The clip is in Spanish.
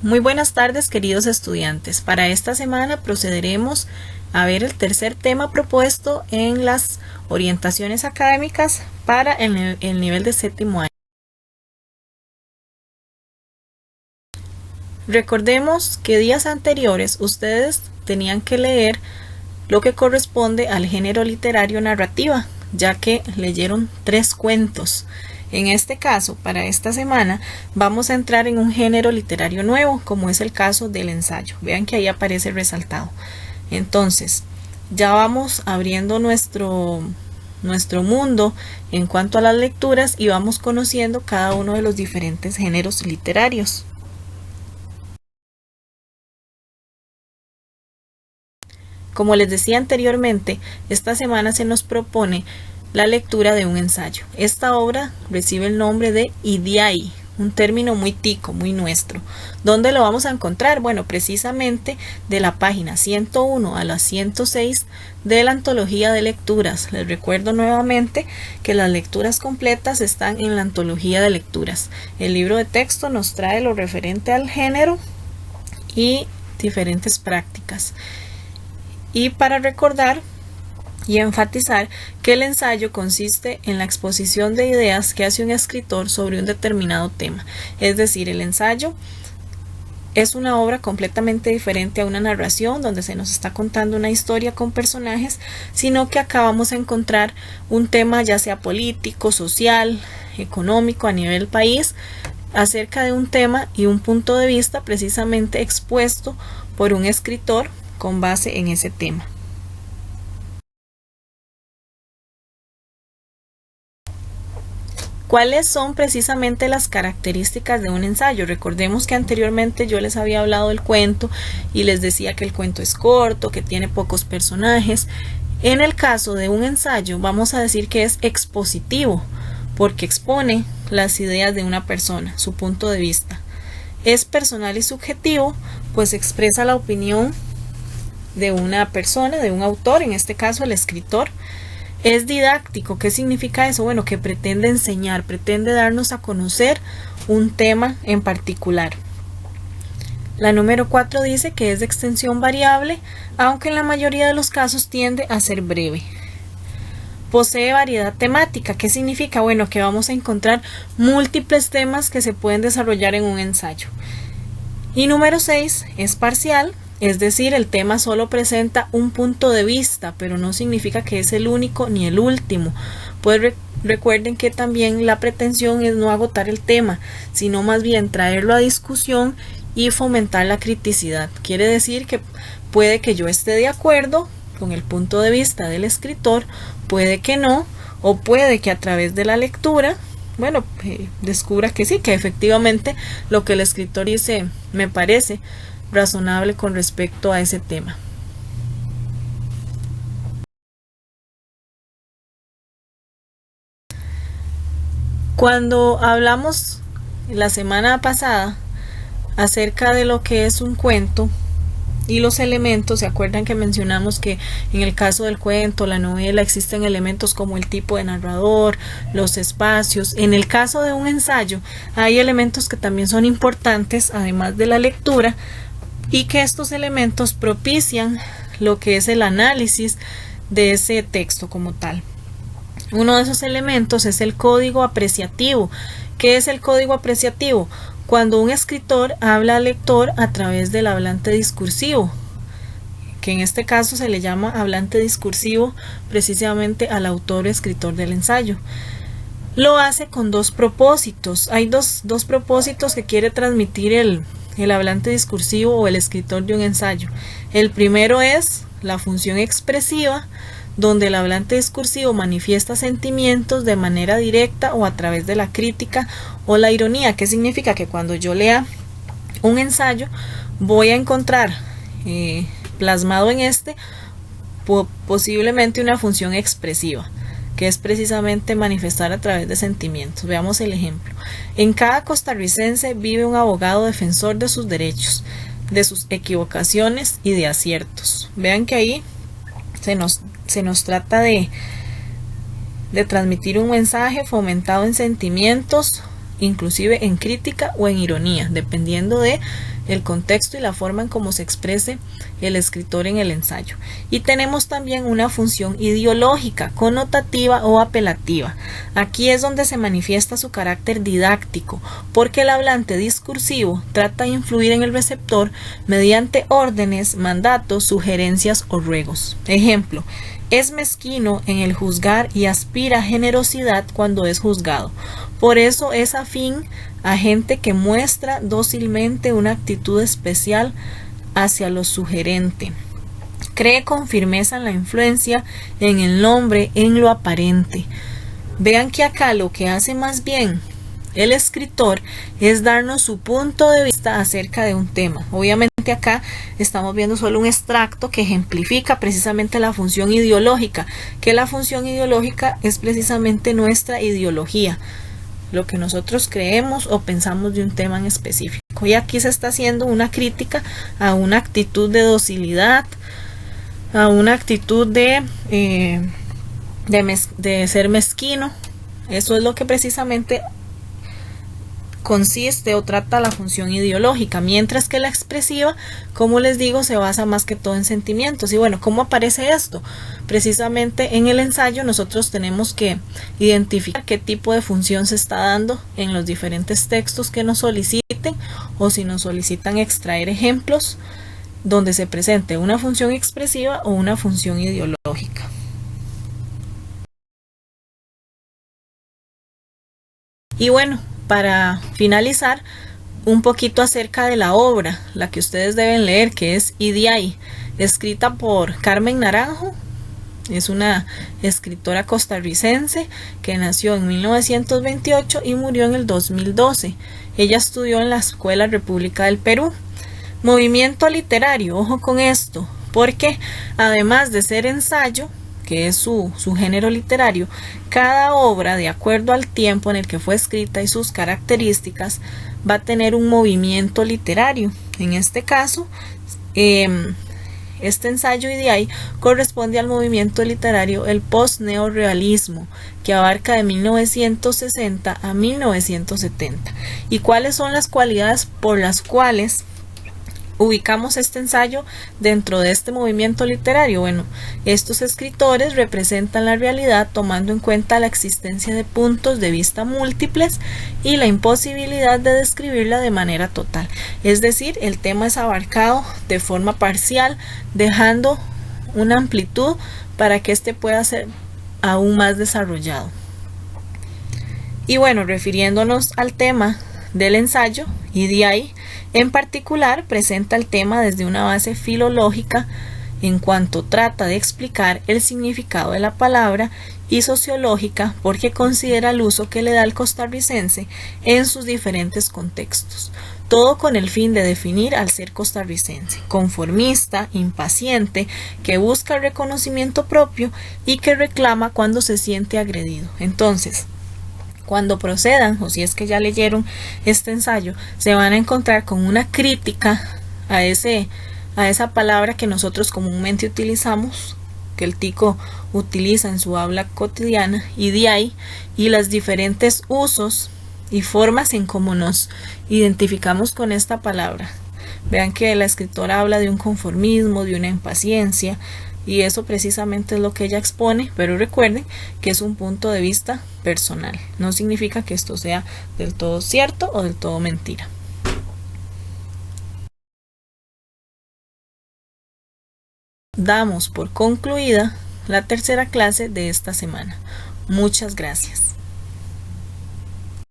Muy buenas tardes, queridos estudiantes. Para esta semana procederemos a ver el tercer tema propuesto en las orientaciones académicas para el nivel de séptimo año. Recordemos que días anteriores ustedes tenían que leer lo que corresponde al género literario narrativa, ya que leyeron 3 cuentos. En este caso, para esta semana, vamos a entrar en un género literario nuevo, como es el caso del ensayo. Vean que ahí aparece resaltado. Entonces, ya vamos abriendo nuestro mundo en cuanto a las lecturas y vamos conociendo cada uno de los diferentes géneros literarios. Como les decía anteriormente, esta semana se nos propone la lectura de un ensayo. Esta obra recibe el nombre de Idiai, un término muy tico, muy nuestro. ¿Dónde lo vamos a encontrar? Bueno, precisamente de la página 101 a la 106 de la antología de lecturas. Les recuerdo nuevamente que las lecturas completas están en la antología de lecturas. El libro de texto nos trae lo referente al género y diferentes prácticas. Y para recordar y enfatizar que el ensayo consiste en la exposición de ideas que hace un escritor sobre un determinado tema. Es decir, el ensayo es una obra completamente diferente a una narración donde se nos está contando una historia con personajes, sino que acá vamos a encontrar un tema ya sea político, social, económico a nivel país, acerca de un tema y un punto de vista precisamente expuesto por un escritor con base en ese tema. ¿Cuáles son precisamente las características de un ensayo? Recordemos que anteriormente yo les había hablado del cuento y les decía que el cuento es corto, que tiene pocos personajes. En el caso de un ensayo vamos a decir que es expositivo, porque expone las ideas de una persona, su punto de vista. Es personal y subjetivo, pues expresa la opinión de una persona, de un autor, en este caso el escritor. Es didáctico. ¿Qué significa eso? Bueno, que pretende enseñar, pretende darnos a conocer un tema en particular. La número 4 dice que es de extensión variable, aunque en la mayoría de los casos tiende a ser breve. Posee variedad temática. ¿Qué significa? Bueno, que vamos a encontrar múltiples temas que se pueden desarrollar en un ensayo. Y número 6 es parcial. Es decir, el tema solo presenta un punto de vista, pero no significa que es el único ni el último. Pues recuerden que también la pretensión es no agotar el tema, sino más bien traerlo a discusión y fomentar la criticidad. Quiere decir que puede que yo esté de acuerdo con el punto de vista del escritor, puede que no, o puede que a través de la lectura, descubra que sí, que efectivamente lo que el escritor dice me parece razonable con respecto a ese tema. Cuando hablamos la semana pasada acerca de lo que es un cuento y los elementos, ¿se acuerdan que mencionamos que en el caso del cuento, la novela, existen elementos como el tipo de narrador, los espacios? En el caso de un ensayo hay elementos que también son importantes, además de la lectura, y que estos elementos propician lo que es el análisis de ese texto como tal. Uno de esos elementos es el código apreciativo. ¿Qué es el código apreciativo? Cuando un escritor habla al lector a través del hablante discursivo, que en este caso se le llama hablante discursivo precisamente al autor o escritor del ensayo. Lo hace con 2 propósitos. Hay dos propósitos que quiere transmitir el hablante discursivo o el escritor de un ensayo. El primero es la función expresiva, donde el hablante discursivo manifiesta sentimientos de manera directa o a través de la crítica o la ironía. ¿Qué significa? Que cuando yo lea un ensayo voy a encontrar plasmado en posiblemente una función expresiva, que es precisamente manifestar a través de sentimientos. Veamos el ejemplo. En cada costarricense vive un abogado defensor de sus derechos, de sus equivocaciones y de aciertos. Vean que ahí se nos trata de transmitir un mensaje fomentado en sentimientos inclusive en crítica o en ironía, dependiendo de el contexto y la forma en cómo se exprese el escritor en el ensayo. Y tenemos también una función ideológica, connotativa o apelativa. Aquí es donde se manifiesta su carácter didáctico, porque el hablante discursivo trata de influir en el receptor mediante órdenes, mandatos, sugerencias o ruegos. Ejemplo: es mezquino en el juzgar y aspira a generosidad cuando es juzgado. Por eso es afín a gente que muestra dócilmente una actitud especial hacia lo sugerente. Cree con firmeza en la influencia, en el nombre, en lo aparente. Vean que acá lo que hace más bien el escritor es darnos su punto de vista acerca de un tema. Obviamente acá estamos viendo solo un extracto que ejemplifica precisamente la función ideológica, que la función ideológica es precisamente nuestra ideología, lo que nosotros creemos o pensamos de un tema en específico. Y aquí se está haciendo una crítica a una actitud de docilidad, a una actitud de ser mezquino. Eso es lo que precisamente consiste o trata la función ideológica, mientras que la expresiva, como les digo, se basa más que todo en sentimientos. Y bueno, ¿cómo aparece esto? Precisamente en el ensayo nosotros tenemos que identificar qué tipo de función se está dando en los diferentes textos que nos soliciten, o si nos solicitan extraer ejemplos donde se presente una función expresiva o una función ideológica. Y bueno, para finalizar, un poquito acerca de la obra, la que ustedes deben leer, que es Idiay, escrita por Carmen Naranjo. Es una escritora costarricense que nació en 1928 y murió en el 2012. Ella estudió en la Escuela República del Perú. Movimiento literario, ojo con esto, porque además de ser ensayo, que es su género literario, cada obra, de acuerdo al tiempo en el que fue escrita y sus características, va a tener un movimiento literario. En este caso, este ensayo Idiay corresponde al movimiento literario el post-neorrealismo, que abarca de 1960 a 1970. ¿Y cuáles son las cualidades por las cuales ubicamos este ensayo dentro de este movimiento literario? Bueno, estos escritores representan la realidad tomando en cuenta la existencia de puntos de vista múltiples y la imposibilidad de describirla de manera total. Es decir, el tema es abarcado de forma parcial, dejando una amplitud para que éste pueda ser aún más desarrollado. Y bueno, refiriéndonos al tema del ensayo, Idiay en particular presenta el tema desde una base filológica en cuanto trata de explicar el significado de la palabra, y sociológica porque considera el uso que le da el costarricense en sus diferentes contextos, todo con el fin de definir al ser costarricense: conformista, impaciente, que busca el reconocimiento propio y que reclama cuando se siente agredido. Entonces, cuando procedan, o si es que ya leyeron este ensayo, se van a encontrar con una crítica a esa palabra que nosotros comúnmente utilizamos, que el tico utiliza en su habla cotidiana, Idiay, y los diferentes usos y formas en cómo nos identificamos con esta palabra. Vean que la escritora habla de un conformismo, de una impaciencia, y eso precisamente es lo que ella expone, pero recuerden que es un punto de vista personal. No significa que esto sea del todo cierto o del todo mentira. Damos por concluida la tercera clase de esta semana. Muchas gracias.